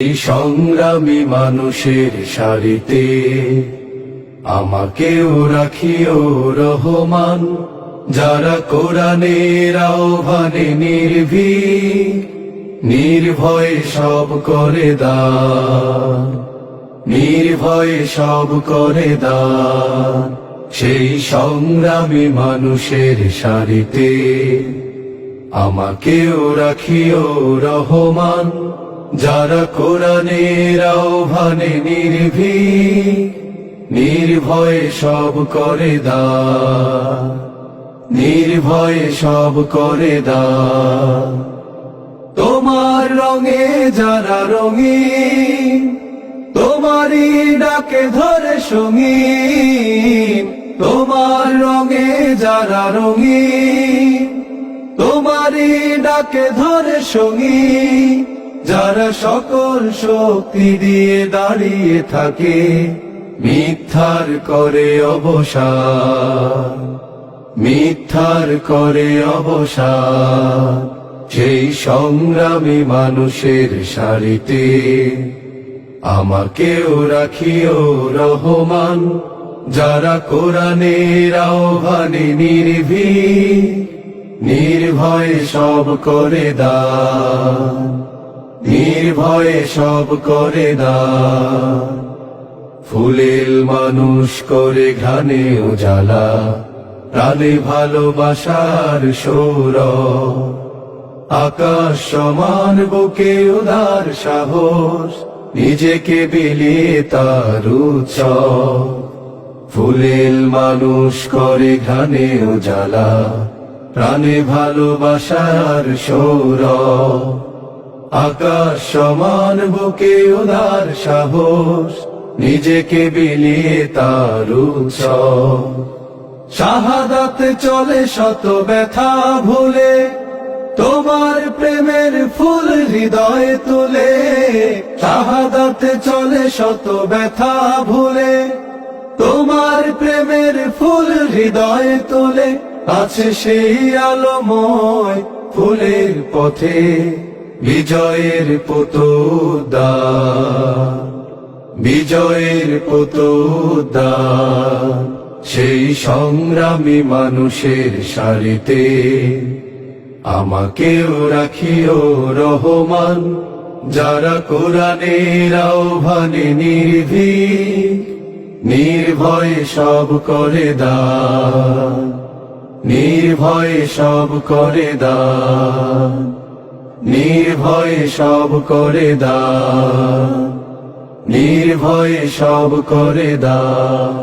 এই সংগ্রামী মানুষের সারিতে আমাকেও রাখিও রহমান, যারা কোরআনের আহ্বানে নির্ভয়ে সব করে দান, নির্ভয়ে সব করে দান। সেই সংগ্রামী মানুষের সারিতে আমাকেও রাখিও রহমান, যারা কোরআনের আহ্বানে নির্ভয়ে সব করে দান, নির্ভয়ে সব করে দান। তোমার রঙে যারা রঙিন, তোমারই ডাকে ধরে সঙ্গীন। তোমার রঙে যারা রঙিন, তোমারই ডাকে ধরে সঙ্গীন। যারা সকল শক্তি দিয়ে দাঁড়িয়ে থাকে, মিথ্যার করে অবসান, মিথ্যার করে অবসান। সেই সংগ্রামী মানুষের সারিতে আমাকেও রাখিও রহমান, যারা কোরআনের আহ্বানে নির্ভয়ে সব করে দান, নির্ভয়ে সব করে দান। ফুলের মানুষ করে ঘ্রাণে উজালা, প্রাণে ভালোবাসার সৌরভ। আকাশ সমান বুকে উদার সাহস, নিজেকে বিলিয়ে তার উৎসব। ফুলের মানুষ করে ঘ্রাণে উজালা, প্রাণে ভালোবাসার সৌরভ। আকাশ সমান বুকে উদার সাহস, নিজেকে বিলিয়ে তার উৎসব। শাহাদাতে চলে শত ব্যথা ভুলে, তোমার প্রেমের ফুল হৃদয়ে তুলে। শাহাদাতে চলে শত ব্যথা ভুলে, তোমার প্রেমের ফুল হৃদয়ে তুলে। আছে সেই আলোময় ফুলের পথে বিজয়ের পতোদ্যান, বিজয়ের পতোদ্যান। সেই সংগ্রামী মানুষের সারিতে আমাকেও রাখিও রহমান, যারা কোরআনের আহ্বানে নির্ভয়ে সব করে দান, নির্ভয়ে সব করে দান, নির্ভয়ে সব করে দান, নির্ভয়ে সব করে দান।